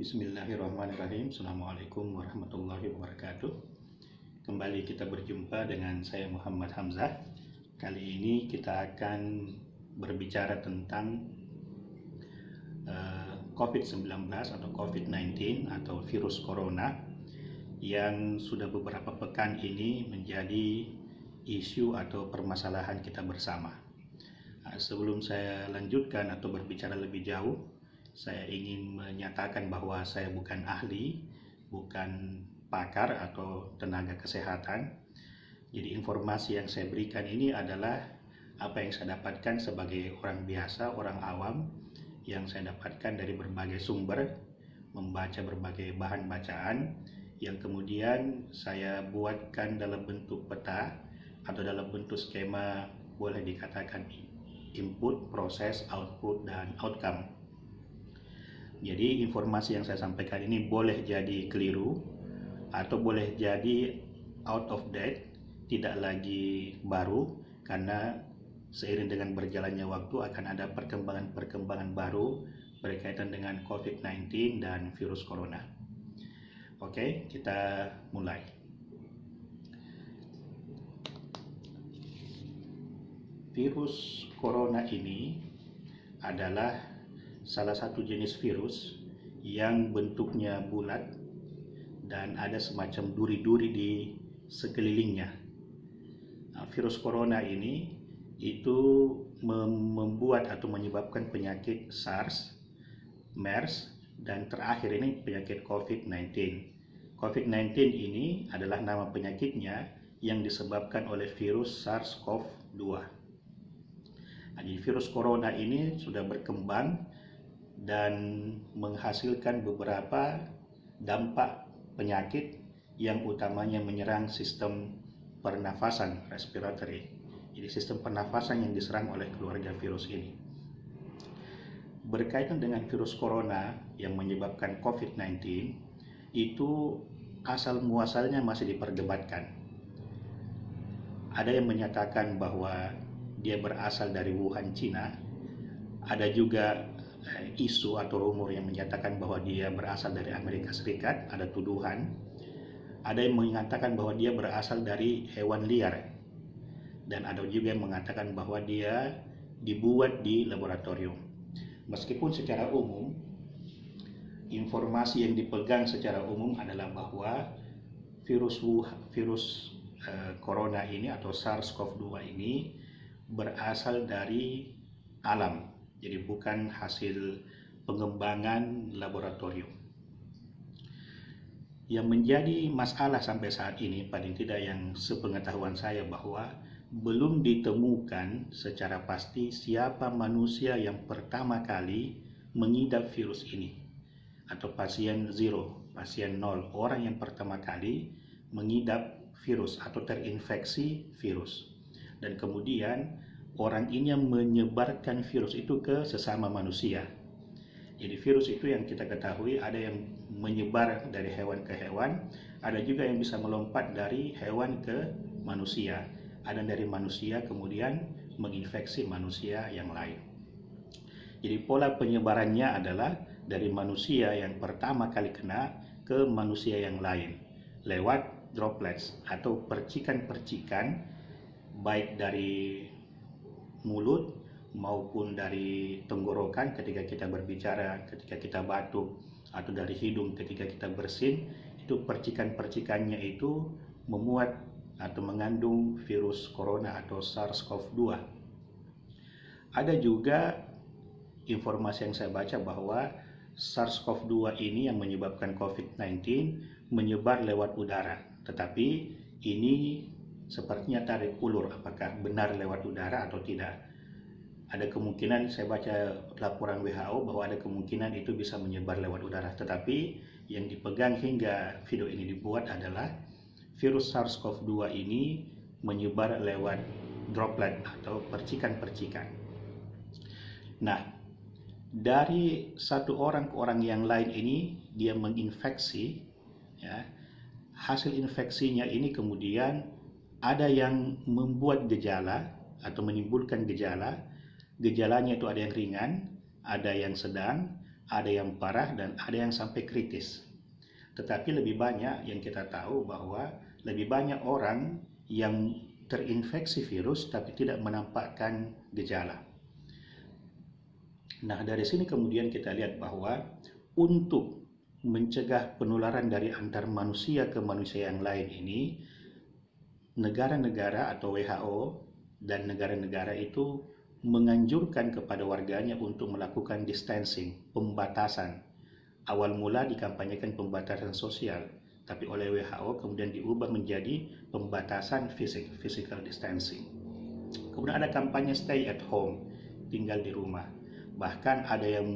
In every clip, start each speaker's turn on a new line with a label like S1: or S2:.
S1: Bismillahirrahmanirrahim. Assalamualaikum warahmatullahi wabarakatuh. Kembali kita berjumpa dengan saya Muhammad Hamzah. Kali ini kita akan berbicara tentang COVID-19 atau COVID-19 atau virus corona yang sudah beberapa pekan ini menjadi isu atau permasalahan kita bersama. Sebelum saya lanjutkan atau berbicara lebih jauh, saya ingin menyatakan bahwa saya bukan ahli, bukan pakar atau tenaga kesehatan. Jadi informasi yang saya berikan ini adalah apa yang saya dapatkan sebagai orang biasa, orang awam, yang saya dapatkan dari berbagai sumber, membaca berbagai bahan bacaan, yang kemudian saya buatkan dalam bentuk peta atau dalam bentuk skema, boleh dikatakan input, proses, output, dan outcome. Jadi informasi yang saya sampaikan ini boleh jadi keliru atau boleh jadi out of date, tidak lagi baru, karena seiring dengan berjalannya waktu akan ada perkembangan baru berkaitan dengan COVID-19 dan virus corona. Oke, kita mulai. Virus corona ini adalah salah satu jenis virus yang bentuknya bulat dan ada semacam duri-duri di sekelilingnya. Virus corona ini itu membuat atau menyebabkan penyakit SARS, MERS, dan terakhir ini penyakit COVID-19. COVID-19 ini adalah nama penyakitnya yang disebabkan oleh virus SARS-CoV-2. Jadi virus corona ini sudah berkembang dan menghasilkan beberapa dampak penyakit yang utamanya menyerang sistem pernafasan respiratory. Jadi sistem pernafasan yang diserang oleh keluarga virus ini. Berkaitan dengan virus corona yang menyebabkan COVID-19, itu asal muasalnya masih diperdebatkan. Ada yang menyatakan bahwa dia berasal dari Wuhan, Cina. Ada juga isu atau rumor yang menyatakan bahwa dia berasal dari Amerika Serikat, ada tuduhan. Ada yang mengatakan bahwa dia berasal dari hewan liar. Dan ada juga yang mengatakan bahwa dia dibuat di laboratorium. Meskipun secara umum, informasi yang dipegang secara umum adalah bahwa virus corona ini atau SARS-CoV-2 ini berasal dari alam, jadi bukan hasil pengembangan laboratorium. Yang menjadi masalah sampai saat ini, paling tidak yang sepengetahuan saya, bahwa belum ditemukan secara pasti siapa manusia yang pertama kali mengidap virus ini, atau pasien zero, pasien nol, orang yang pertama kali mengidap virus atau terinfeksi virus. Dan kemudian orang ini menyebarkan virus itu ke sesama manusia. Jadi virus itu yang kita ketahui ada yang menyebar dari hewan ke hewan, ada juga yang bisa melompat dari hewan ke manusia, ada dari manusia kemudian menginfeksi manusia yang lain. Jadi pola penyebarannya adalah dari manusia yang pertama kali kena ke manusia yang lain lewat droplets atau percikan-percikan, baik dari mulut maupun dari tenggorokan ketika kita berbicara, ketika kita batuk, atau dari hidung ketika kita bersin. Itu percikan-percikannya itu memuat atau mengandung virus corona atau SARS-CoV-2. Ada juga informasi yang saya baca bahwa SARS-CoV-2 ini yang menyebabkan COVID-19 menyebar lewat udara, tetapi ini sepertinya tarik ulur, apakah benar lewat udara atau tidak. Ada kemungkinan, saya baca laporan WHO bahwa ada kemungkinan itu bisa menyebar lewat udara, tetapi yang dipegang hingga video ini dibuat adalah virus SARS-CoV-2 ini menyebar lewat droplet atau percikan-percikan. Nah, dari satu orang ke orang yang lain ini dia menginfeksi, ya, hasil infeksinya ini kemudian ada yang membuat gejala atau menimbulkan gejala. Gejalanya itu ada yang ringan, ada yang sedang, ada yang parah dan ada yang sampai kritis. Tetapi lebih banyak yang kita tahu bahwa lebih banyak orang yang terinfeksi virus tapi tidak menampakkan gejala. Nah, dari sini kemudian kita lihat bahwa untuk mencegah penularan dari antar manusia ke manusia yang lain ini, negara-negara atau WHO dan negara-negara itu menganjurkan kepada warganya untuk melakukan distancing, pembatasan. Awal mula dikampanyekan pembatasan sosial, tapi oleh WHO kemudian diubah menjadi pembatasan physical distancing. Kemudian ada kampanye stay at home, tinggal di rumah. Bahkan ada yang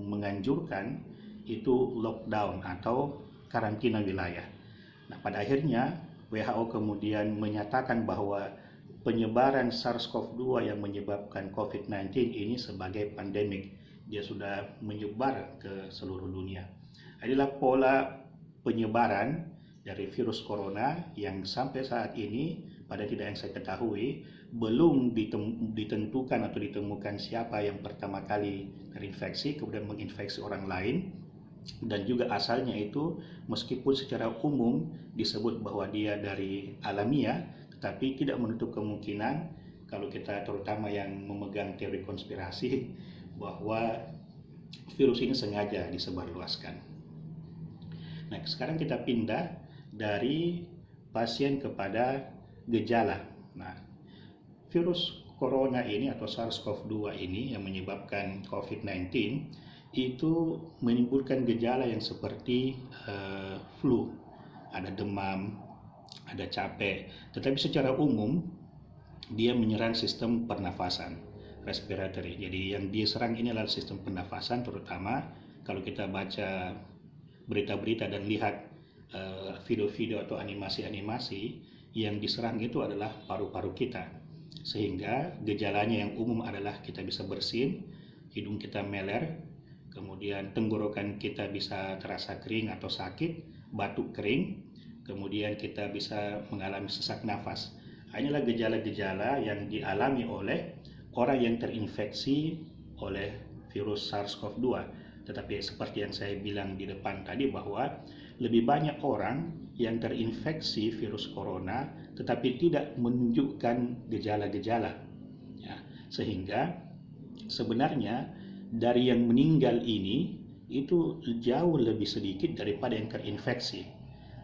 S1: menganjurkan itu lockdown atau karantina wilayah. Nah, pada akhirnya WHO kemudian menyatakan bahwa penyebaran SARS-CoV-2 yang menyebabkan COVID-19 ini sebagai pandemik. Dia sudah menyebar ke seluruh dunia. Inilah pola penyebaran dari virus corona yang sampai saat ini, pada tidak yang saya ketahui, belum ditentukan atau ditemukan siapa yang pertama kali terinfeksi, kemudian menginfeksi orang lain, dan juga asalnya itu meskipun secara umum disebut bahwa dia dari alamiah, tetapi tidak menutup kemungkinan kalau kita terutama yang memegang teori konspirasi bahwa virus ini sengaja disebarluaskan. Nah, sekarang kita pindah dari pasien kepada gejala. Nah, virus corona ini atau SARS-CoV-2 ini yang menyebabkan COVID-19 itu menimbulkan gejala yang seperti flu, ada demam, ada capek, tetapi secara umum dia menyerang sistem pernafasan, respiratory. Jadi yang diserang ini adalah sistem pernafasan, terutama kalau kita baca berita-berita dan lihat video-video atau animasi-animasi, yang diserang itu adalah paru-paru kita. Sehingga gejalanya yang umum adalah kita bisa bersin, hidung kita meler, kemudian tenggorokan kita bisa terasa kering atau sakit, batuk kering, kemudian kita bisa mengalami sesak nafas. Inilah gejala-gejala yang dialami oleh orang yang terinfeksi oleh virus SARS-CoV-2. Tetapi seperti yang saya bilang di depan tadi bahwa lebih banyak orang yang terinfeksi virus corona tetapi tidak menunjukkan gejala-gejala. Ya, sehingga sebenarnya dari yang meninggal ini itu jauh lebih sedikit daripada yang terinfeksi.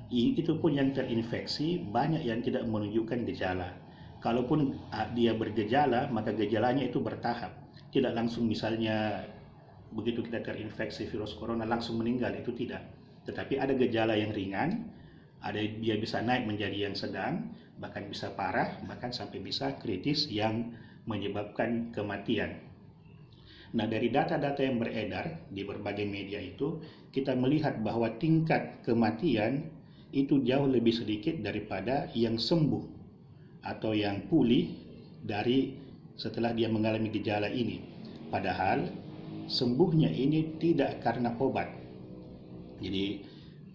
S1: Itu pun yang terinfeksi banyak yang tidak menunjukkan gejala. Kalaupun dia bergejala, maka gejalanya itu bertahap. Tidak langsung misalnya begitu kita terinfeksi virus corona langsung meninggal, itu tidak. Tetapi ada gejala yang ringan, ada dia bisa naik menjadi yang sedang, bahkan bisa parah, bahkan sampai bisa kritis yang menyebabkan kematian. Nah, dari data-data yang beredar di berbagai media itu, kita melihat bahwa tingkat kematian itu jauh lebih sedikit daripada yang sembuh atau yang pulih dari setelah dia mengalami gejala ini. Padahal sembuhnya ini tidak karena obat. Jadi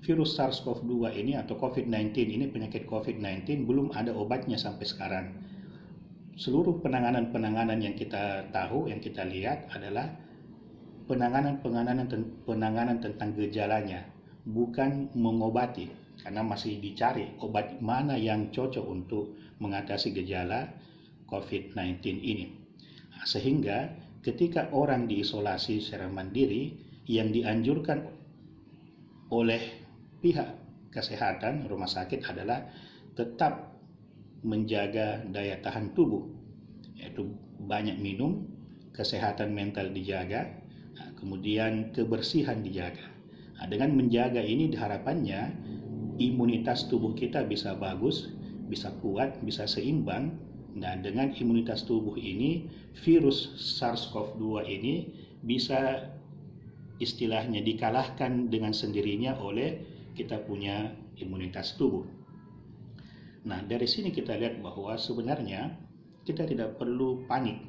S1: virus SARS-CoV-2 ini atau COVID-19 ini, penyakit COVID-19 belum ada obatnya sampai sekarang. Seluruh penanganan yang kita tahu, yang kita lihat adalah penanganan tentang gejalanya, bukan mengobati, karena masih dicari obat mana yang cocok untuk mengatasi gejala COVID-19 ini. Sehingga ketika orang diisolasi secara mandiri, yang dianjurkan oleh pihak kesehatan rumah sakit adalah tetap menjaga daya tahan tubuh, yaitu banyak minum, kesehatan mental dijaga, kemudian kebersihan dijaga. Dengan menjaga ini harapannya imunitas tubuh kita bisa bagus, bisa kuat, bisa seimbang. Nah, dengan imunitas tubuh ini, virus SARS-CoV-2 ini bisa istilahnya dikalahkan dengan sendirinya oleh kita punya imunitas tubuh. Nah, dari sini kita lihat bahwa sebenarnya kita tidak perlu panik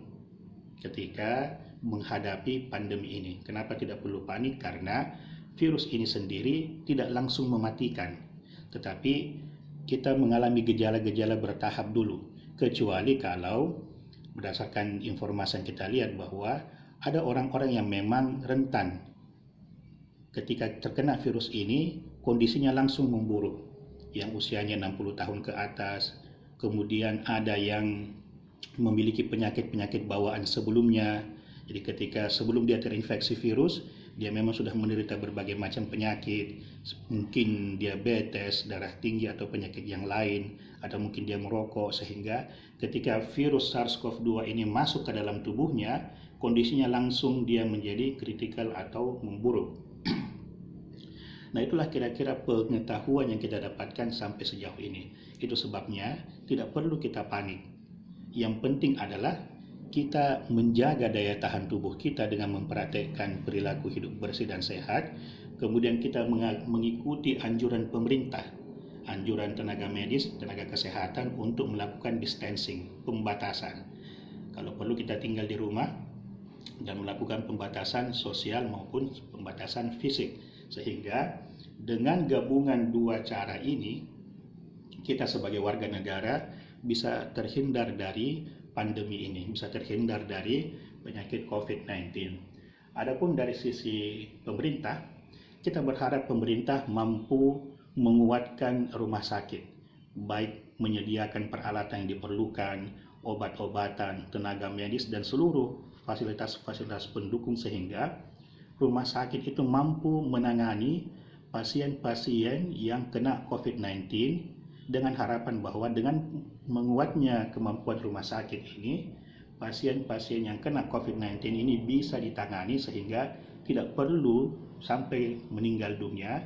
S1: ketika menghadapi pandemi ini. Kenapa tidak perlu panik? Karena virus ini sendiri tidak langsung mematikan, tetapi kita mengalami gejala-gejala bertahap dulu. Kecuali kalau berdasarkan informasi yang kita lihat bahwa ada orang-orang yang memang rentan ketika terkena virus ini, kondisinya langsung memburuk. Yang usianya 60 tahun ke atas, kemudian ada yang memiliki penyakit-penyakit bawaan sebelumnya. Jadi ketika sebelum dia terinfeksi virus, dia memang sudah menderita berbagai macam penyakit, mungkin diabetes, darah tinggi atau penyakit yang lain, atau mungkin dia merokok, sehingga ketika virus SARS-CoV-2 ini masuk ke dalam tubuhnya, kondisinya langsung dia menjadi kritikal atau memburuk. Nah, itulah kira-kira pengetahuan yang kita dapatkan sampai sejauh ini. Itu sebabnya tidak perlu kita panik. Yang penting adalah kita menjaga daya tahan tubuh kita dengan mempraktekkan perilaku hidup bersih dan sehat. Kemudian kita mengikuti anjuran pemerintah, anjuran tenaga medis, tenaga kesehatan untuk melakukan distancing, pembatasan. Kalau perlu kita tinggal di rumah dan melakukan pembatasan sosial maupun pembatasan fisik. Sehingga dengan gabungan dua cara ini, kita sebagai warga negara bisa terhindar dari pandemi ini, bisa terhindar dari penyakit COVID-19. Adapun dari sisi pemerintah, kita berharap pemerintah mampu menguatkan rumah sakit, baik menyediakan peralatan yang diperlukan, obat-obatan, tenaga medis, dan seluruh fasilitas-fasilitas pendukung sehingga rumah sakit itu mampu menangani pasien-pasien yang kena COVID-19 dengan harapan bahwa dengan menguatnya kemampuan rumah sakit ini, pasien-pasien yang kena COVID-19 ini bisa ditangani sehingga tidak perlu sampai meninggal dunia,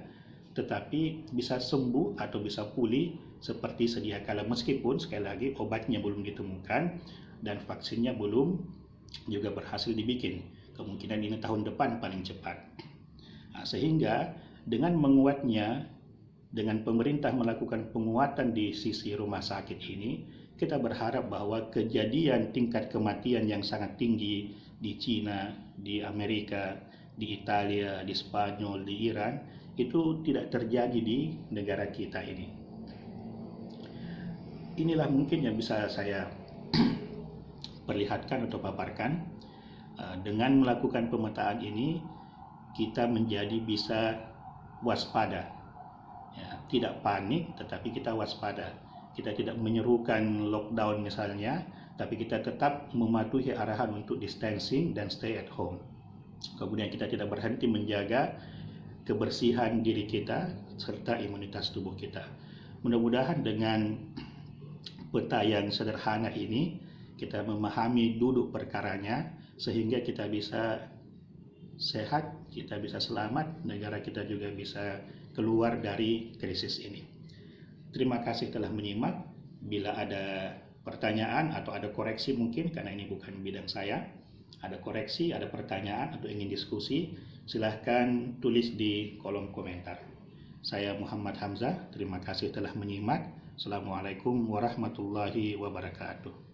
S1: tetapi bisa sembuh atau bisa pulih seperti sedia kala, meskipun sekali lagi obatnya belum ditemukan dan vaksinnya belum juga berhasil dibikin. Kemungkinan ini tahun depan paling cepat. Nah, sehingga dengan menguatnya, dengan pemerintah melakukan penguatan di sisi rumah sakit ini, kita berharap bahwa kejadian tingkat kematian yang sangat tinggi di Cina, di Amerika, di Italia, di Spanyol, di Iran, itu tidak terjadi di negara kita ini. Inilah mungkin yang bisa saya perlihatkan atau paparkan. Dengan melakukan pemetaan ini, kita menjadi bisa waspada, ya, tidak panik, tetapi kita waspada. Kita tidak menyerukan lockdown misalnya, tapi kita tetap mematuhi arahan untuk distancing dan stay at home. Kemudian kita tidak berhenti menjaga kebersihan diri kita serta imunitas tubuh kita. Mudah-mudahan dengan peta yang sederhana ini, kita memahami duduk perkaranya, sehingga kita bisa sehat, kita bisa selamat, negara kita juga bisa keluar dari krisis ini. Terima kasih telah menyimak. Bila ada pertanyaan atau ada koreksi mungkin, karena ini bukan bidang saya, ada koreksi, ada pertanyaan atau ingin diskusi, silahkan tulis di kolom komentar. Saya Muhammad Hamzah, terima kasih telah menyimak. Assalamualaikum warahmatullahi wabarakatuh.